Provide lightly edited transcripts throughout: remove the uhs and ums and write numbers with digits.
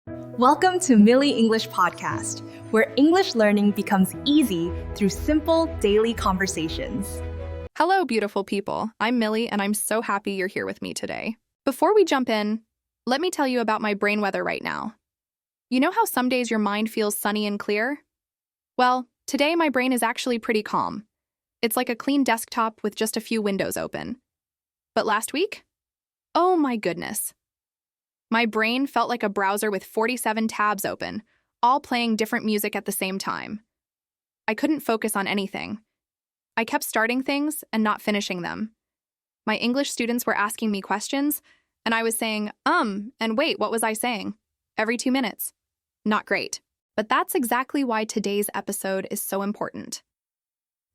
Welcome to Millie English Podcast, where English learning becomes easy through simple daily conversations. Hello, beautiful people. I'm Millie, and I'm so happy you're here with me today. Before we jump in, let me tell you about my brain weather right now. You know how some days your mind feels sunny and clear? Well, today my brain is actually pretty calm. It's like a clean desktop with just a few windows open. But last week? Oh my goodness. My brain felt like a browser with 47 tabs open, all playing different music at the same time. I couldn't focus on anything. I kept starting things and not finishing them. My English students were asking me questions, and I was saying, and wait, what was I saying? Every 2 minutes. Not great. But that's exactly why today's episode is so important.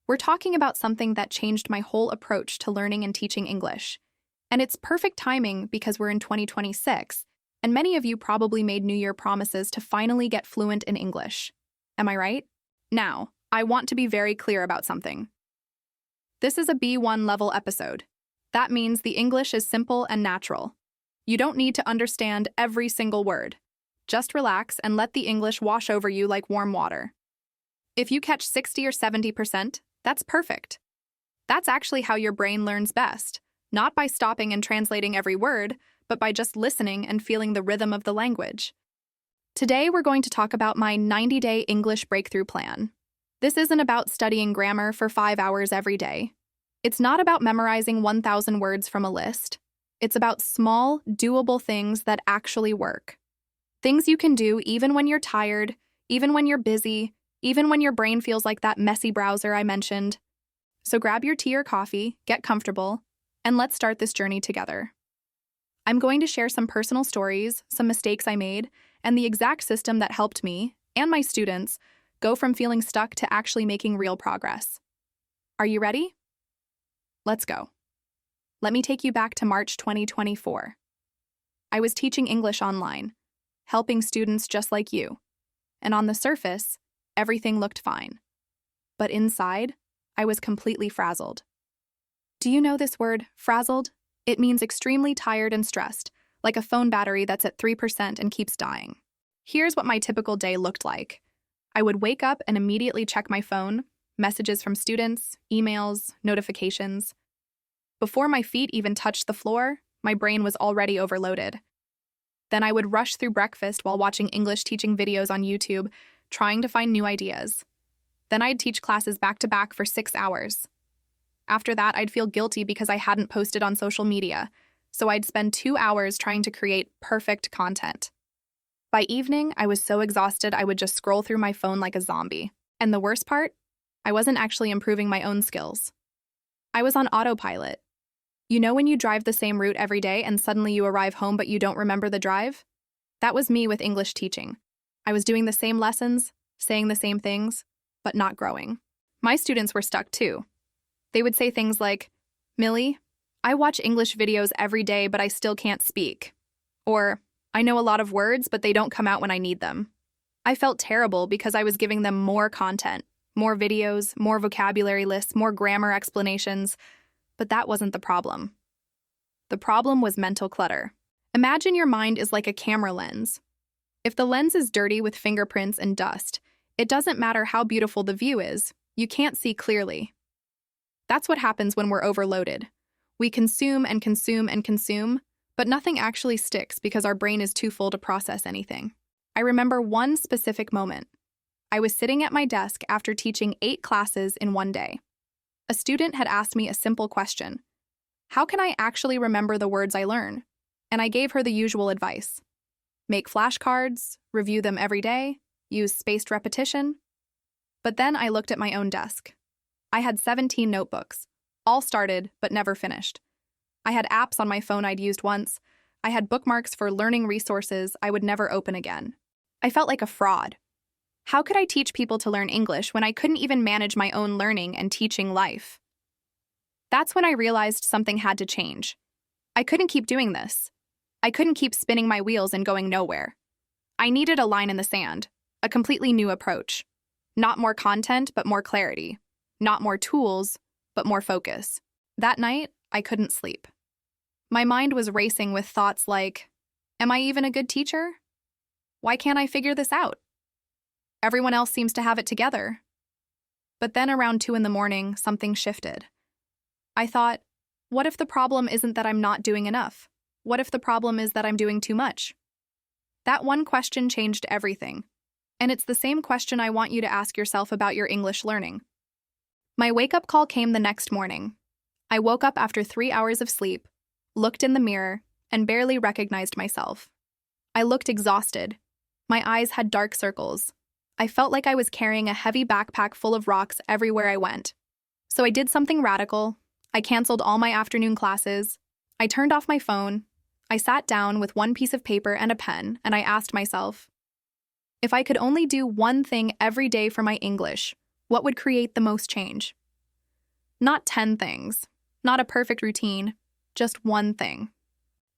We're talking about something that changed my whole approach to learning and teaching English. And it's perfect timing because we're in 2026, and many of you probably made New Year promises to finally get fluent in English. Am I right? Now, I want to be very clear about something. This is a B1 level episode. That means the English is simple and natural. You don't need to understand every single word. Just relax and let the English wash over you like warm water. If you catch 60 or 70%, that's perfect. That's actually how your brain learns best. Not by stopping and translating every word, but by just listening and feeling the rhythm of the language. Today, we're going to talk about my 90-day English breakthrough plan. This isn't about studying grammar for 5 hours every day. It's not about memorizing 1,000 words from a list. It's about small, doable things that actually work. Things you can do even when you're tired, even when you're busy, even when your brain feels like that messy browser I mentioned. So grab your tea or coffee, get comfortable, and let's start this journey together. I'm going to share some personal stories, some mistakes I made, and the exact system that helped me, and my students, go from feeling stuck to actually making real progress. Are you ready? Let's go. Let me take you back to March 2024. I was teaching English online, helping students just like you. And on the surface, everything looked fine. But inside, I was completely frazzled. Do you know this word, frazzled? It means extremely tired and stressed, like a phone battery that's at 3% and keeps dying. Here's what my typical day looked like. I would wake up and immediately check my phone, messages from students, emails, notifications. Before my feet even touched the floor, my brain was already overloaded. Then I would rush through breakfast while watching English teaching videos on YouTube, trying to find new ideas. Then I'd teach classes back-to-back for 6 hours. After that, I'd feel guilty because I hadn't posted on social media, so I'd spend 2 hours trying to create perfect content. By evening, I was so exhausted I would just scroll through my phone like a zombie. And the worst part? I wasn't actually improving my own skills. I was on autopilot. You know when you drive the same route every day and suddenly you arrive home but you don't remember the drive? That was me with English teaching. I was doing the same lessons, saying the same things, but not growing. My students were stuck too. They would say things like, "Millie, I watch English videos every day, but I still can't speak." Or, "I know a lot of words, but they don't come out when I need them." I felt terrible because I was giving them more content, more videos, more vocabulary lists, more grammar explanations, but that wasn't the problem. The problem was mental clutter. Imagine your mind is like a camera lens. If the lens is dirty with fingerprints and dust, it doesn't matter how beautiful the view is, you can't see clearly. That's what happens when we're overloaded. We consume and consume and consume, but nothing actually sticks because our brain is too full to process anything. I remember one specific moment. I was sitting at my desk after teaching 8 classes in one day. A student had asked me a simple question. How can I actually remember the words I learn? And I gave her the usual advice. Make flashcards, review them every day, use spaced repetition. But then I looked at my own desk. I had 17 notebooks, all started but never finished. I had apps on my phone I'd used once. I had bookmarks for learning resources I would never open again. I felt like a fraud. How could I teach people to learn English when I couldn't even manage my own learning and teaching life? That's when I realized something had to change. I couldn't keep doing this. I couldn't keep spinning my wheels and going nowhere. I needed a line in the sand, a completely new approach. Not more content, but more clarity. Not more tools, but more focus. That night, I couldn't sleep. My mind was racing with thoughts like, am I even a good teacher? Why can't I figure this out? Everyone else seems to have it together. But then around 2 in the morning, something shifted. I thought, what if the problem isn't that I'm not doing enough? What if the problem is that I'm doing too much? That one question changed everything. And it's the same question I want you to ask yourself about your English learning. My wake-up call came the next morning. I woke up after 3 hours of sleep, looked in the mirror, and barely recognized myself. I looked exhausted. My eyes had dark circles. I felt like I was carrying a heavy backpack full of rocks everywhere I went. So I did something radical. I canceled all my afternoon classes. I turned off my phone. I sat down with one piece of paper and a pen, and I asked myself, if I could only do one thing every day for my English, what would create the most change? Not 10 things, not a perfect routine, just one thing.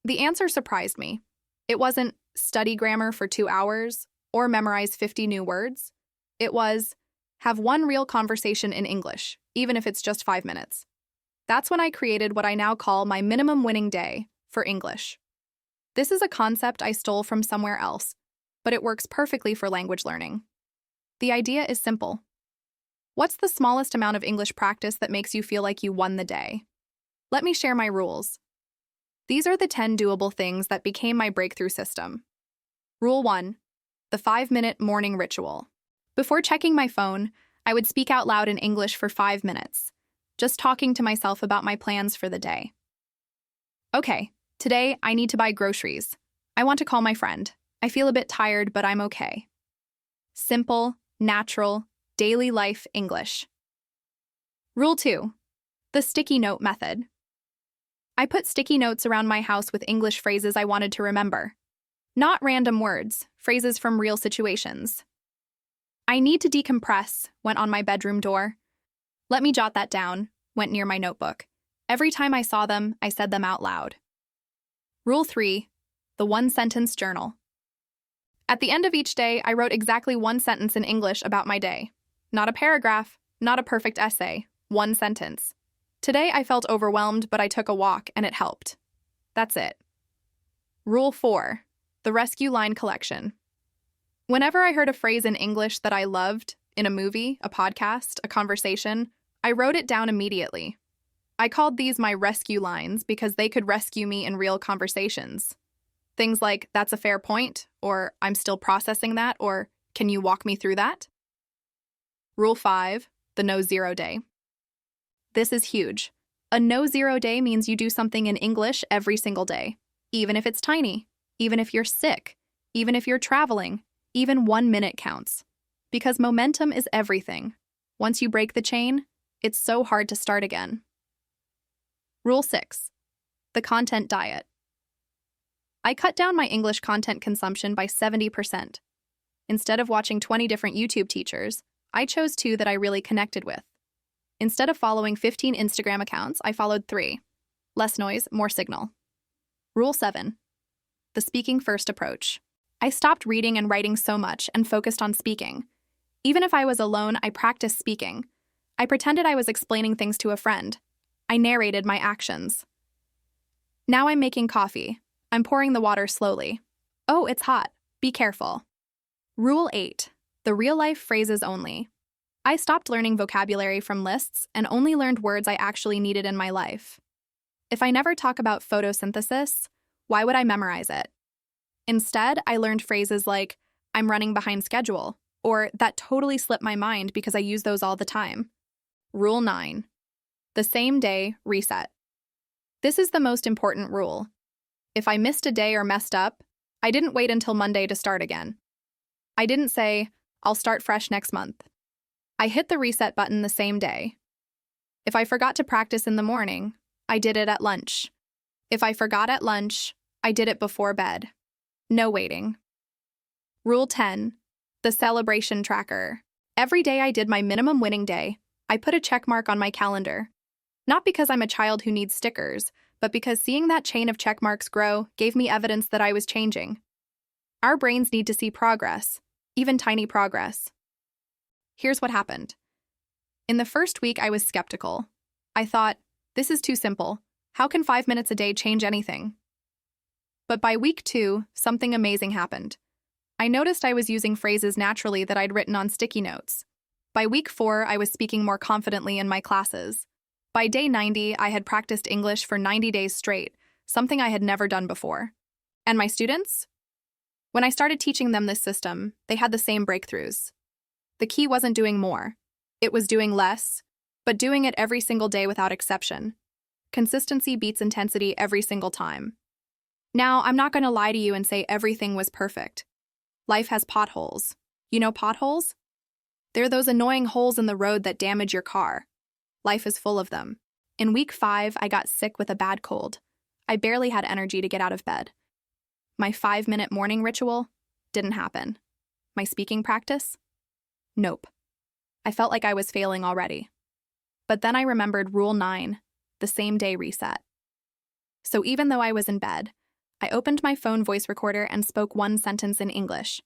The answer surprised me. It wasn't study grammar for 2 hours or memorize 50 new words. It was have one real conversation in English, even if it's just 5 minutes. That's when I created what I now call my minimum winning day for English. This is a concept I stole from somewhere else, but it works perfectly for language learning. The idea is simple. What's the smallest amount of English practice that makes you feel like you won the day? Let me share my rules. These are the 10 doable things that became my breakthrough system. Rule 1. The 5-minute morning ritual. Before checking my phone, I would speak out loud in English for 5 minutes, just talking to myself about my plans for the day. Okay, today I need to buy groceries. I want to call my friend. I feel a bit tired, but I'm okay. Simple, natural, daily life English. Rule 2. The sticky note method. I put sticky notes around my house with English phrases I wanted to remember. Not random words, phrases from real situations. I need to decompress, went on my bedroom door. Let me jot that down, went near my notebook. Every time I saw them, I said them out loud. Rule 3. The one-sentence journal. At the end of each day, I wrote exactly one sentence in English about my day. Not a paragraph, not a perfect essay, one sentence. Today I felt overwhelmed, but I took a walk and it helped. That's it. Rule 4. The rescue line collection. Whenever I heard a phrase in English that I loved, in a movie, a podcast, a conversation, I wrote it down immediately. I called these my rescue lines because they could rescue me in real conversations. Things like, that's a fair point, or I'm still processing that, or can you walk me through that? Rule 5. The no-zero day. This is huge. A no-zero day means you do something in English every single day, even if it's tiny, even if you're sick, even if you're traveling, even 1 minute counts. Because momentum is everything. Once you break the chain, it's so hard to start again. Rule 6. The content diet. I cut down my English content consumption by 70%. Instead of watching 20 different YouTube teachers, I chose 2 that I really connected with. Instead of following 15 Instagram accounts, I followed 3. Less noise, more signal. Rule 7. The speaking first approach. I stopped reading and writing so much and focused on speaking. Even if I was alone, I practiced speaking. I pretended I was explaining things to a friend. I narrated my actions. Now I'm making coffee. I'm pouring the water slowly. Oh, it's hot. Be careful. Rule 8. The real-life phrases only. I stopped learning vocabulary from lists and only learned words I actually needed in my life. If I never talk about photosynthesis, why would I memorize it? Instead, I learned phrases like, I'm running behind schedule, or that totally slipped my mind because I use those all the time. Rule 9. The same day reset. This is the most important rule. If I missed a day or messed up, I didn't wait until Monday to start again. I didn't say, I'll start fresh next month. I hit the reset button the same day. If I forgot to practice in the morning, I did it at lunch. If I forgot at lunch, I did it before bed. No waiting. Rule 10. The celebration tracker. Every day I did my minimum winning day, I put a check mark on my calendar. Not because I'm a child who needs stickers, but because seeing that chain of check marks grow gave me evidence that I was changing. Our brains need to see progress, even tiny progress. Here's what happened. In the first week, I was skeptical. I thought, this is too simple. How can 5 minutes a day change anything? But by week 2, something amazing happened. I noticed I was using phrases naturally that I'd written on sticky notes. By week 4, I was speaking more confidently in my classes. By day 90, I had practiced English for 90 days straight, something I had never done before. And my students? When I started teaching them this system, they had the same breakthroughs. The key wasn't doing more. It was doing less, but doing it every single day without exception. Consistency beats intensity every single time. Now, I'm not going to lie to you and say everything was perfect. Life has potholes. You know potholes? They're those annoying holes in the road that damage your car. Life is full of them. In week 5, I got sick with a bad cold. I barely had energy to get out of bed. My 5-minute morning ritual didn't happen. My speaking practice? Nope. I felt like I was failing already. But then I remembered Rule 9, the same day reset. So even though I was in bed, I opened my phone voice recorder and spoke one sentence in English.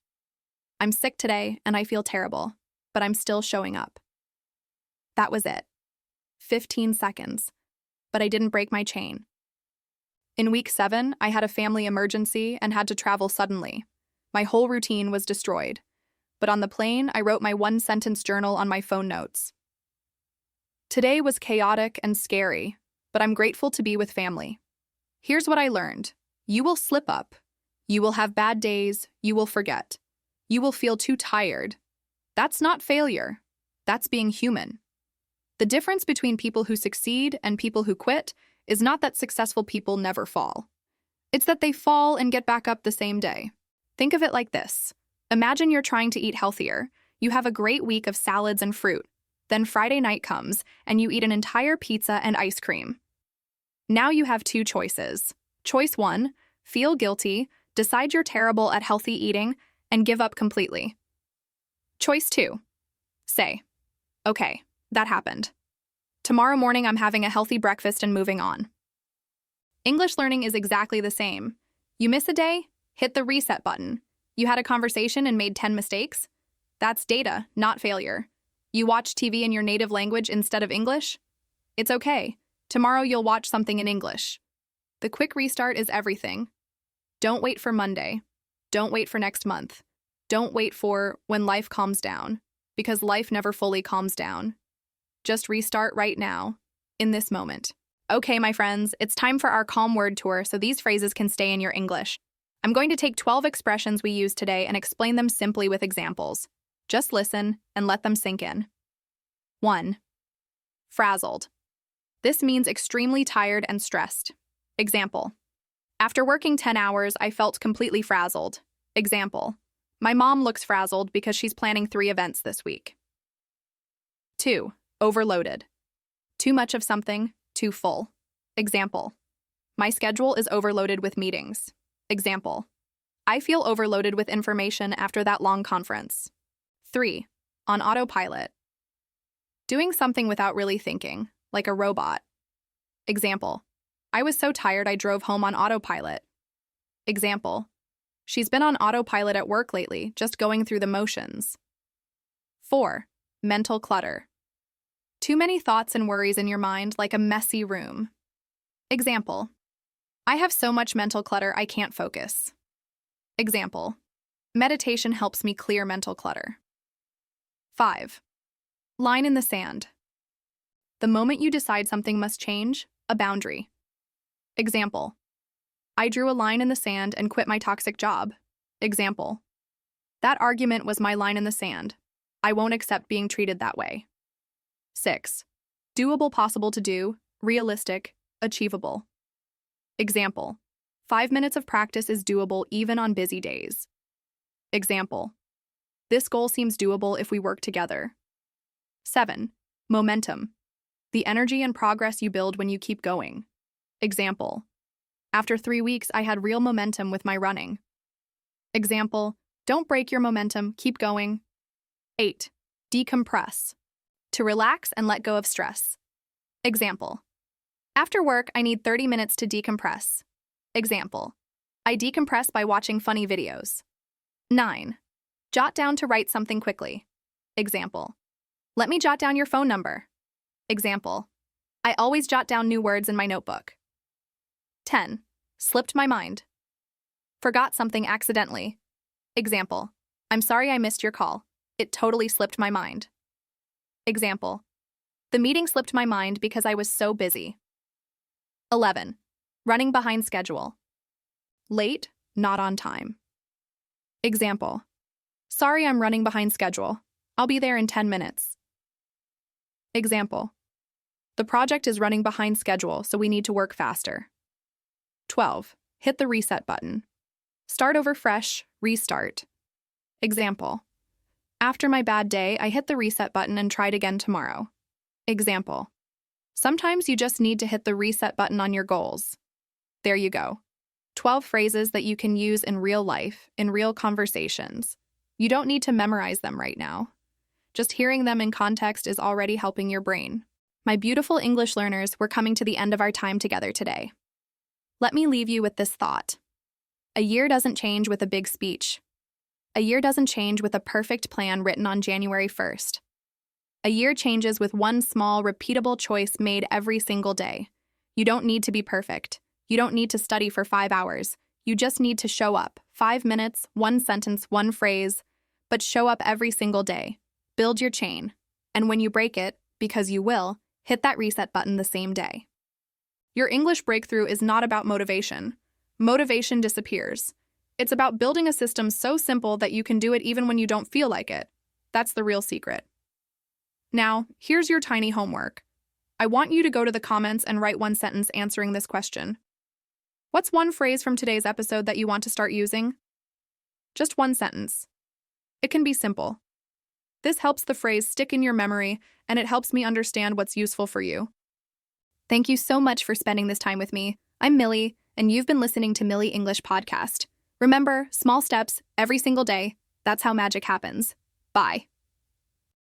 I'm sick today and I feel terrible, but I'm still showing up. That was it. 15 seconds. But I didn't break my chain. In week 7, I had a family emergency and had to travel suddenly. My whole routine was destroyed. But on the plane, I wrote my one-sentence journal on my phone notes. Today was chaotic and scary, but I'm grateful to be with family. Here's what I learned. You will slip up. You will have bad days. You will forget. You will feel too tired. That's not failure. That's being human. The difference between people who succeed and people who quit is not that successful people never fall. It's that they fall and get back up the same day. Think of it like this. Imagine you're trying to eat healthier. You have a great week of salads and fruit. Then Friday night comes, and you eat an entire pizza and ice cream. Now you have 2 choices. Choice 1, feel guilty, decide you're terrible at healthy eating, and give up completely. Choice 2, say, okay, that happened. Tomorrow morning I'm having a healthy breakfast and moving on. English learning is exactly the same. You miss a day? Hit the reset button. You had a conversation and made 10 mistakes? That's data, not failure. You watched TV in your native language instead of English? It's okay. Tomorrow you'll watch something in English. The quick restart is everything. Don't wait for Monday. Don't wait for next month. Don't wait for when life calms down, because life never fully calms down. Just restart right now, in this moment. Okay, my friends, it's time for our calm word tour so these phrases can stay in your English. I'm going to take 12 expressions we use today and explain them simply with examples. Just listen and let them sink in. 1. Frazzled. This means extremely tired and stressed. Example. After working 10 hours, I felt completely frazzled. Example. My mom looks frazzled because she's planning 3 events this week. 2. Overloaded. Too much of something, too full. Example. My schedule is overloaded with meetings. Example. I feel overloaded with information after that long conference. 3. On autopilot. Doing something without really thinking, like a robot. Example. I was so tired I drove home on autopilot. Example. She's been on autopilot at work lately, just going through the motions. 4. Mental clutter. Too many thoughts and worries in your mind, like a messy room. Example. I have so much mental clutter I can't focus. Example. Meditation helps me clear mental clutter. 5. Line in the sand. The moment you decide something must change, a boundary. Example. I drew a line in the sand and quit my toxic job. Example. That argument was my line in the sand. I won't accept being treated that way. 6. Doable, possible to do, realistic, achievable. Example. 5 minutes of practice is doable even on busy days. Example. This goal seems doable if we work together. 7. Momentum. The energy and progress you build when you keep going. Example. After 3 weeks, I had real momentum with my running. Example. Don't break your momentum, keep going. 8. Decompress. To relax and let go of stress. Example. After work, I need 30 minutes to decompress. Example. I decompress by watching funny videos. 9. Jot down to write something quickly. Example. Let me jot down your phone number. Example. I always jot down new words in my notebook. 10. Slipped my mind. Forgot something accidentally. Example, I'm sorry I missed your call. It totally slipped my mind. Example, the meeting slipped my mind because I was so busy. 11. Running behind schedule. Late, not on time. Example, sorry I'm running behind schedule. I'll be there in 10 minutes. Example, the project is running behind schedule, so we need to work faster. 12. Hit the reset button. Start over fresh, restart. Example, after my bad day, I hit the reset button and tried again tomorrow. Example, sometimes you just need to hit the reset button on your goals. There you go. 12 phrases that you can use in real life, in real conversations. You don't need to memorize them right now. Just hearing them in context is already helping your brain. My beautiful English learners, we're coming to the end of our time together today. Let me leave you with this thought. A year doesn't change with a big speech. A year doesn't change with a perfect plan written on January 1st. A year changes with one small, repeatable choice made every single day. You don't need to be perfect. You don't need to study for 5 hours. You just need to show up. 5 minutes, one sentence, one phrase, but show up every single day. Build your chain. And when you break it, because you will, hit that reset button the same day. Your English breakthrough is not about motivation. Motivation disappears. It's about building a system so simple that you can do it even when you don't feel like it. That's the real secret. Now, here's your tiny homework. I want you to go to the comments and write one sentence answering this question. What's one phrase from today's episode that you want to start using? Just one sentence. It can be simple. This helps the phrase stick in your memory, and it helps me understand what's useful for you. Thank you so much for spending this time with me. I'm Millie, and you've been listening to Millie English Podcast. Remember, small steps every single day. That's how magic happens. Bye.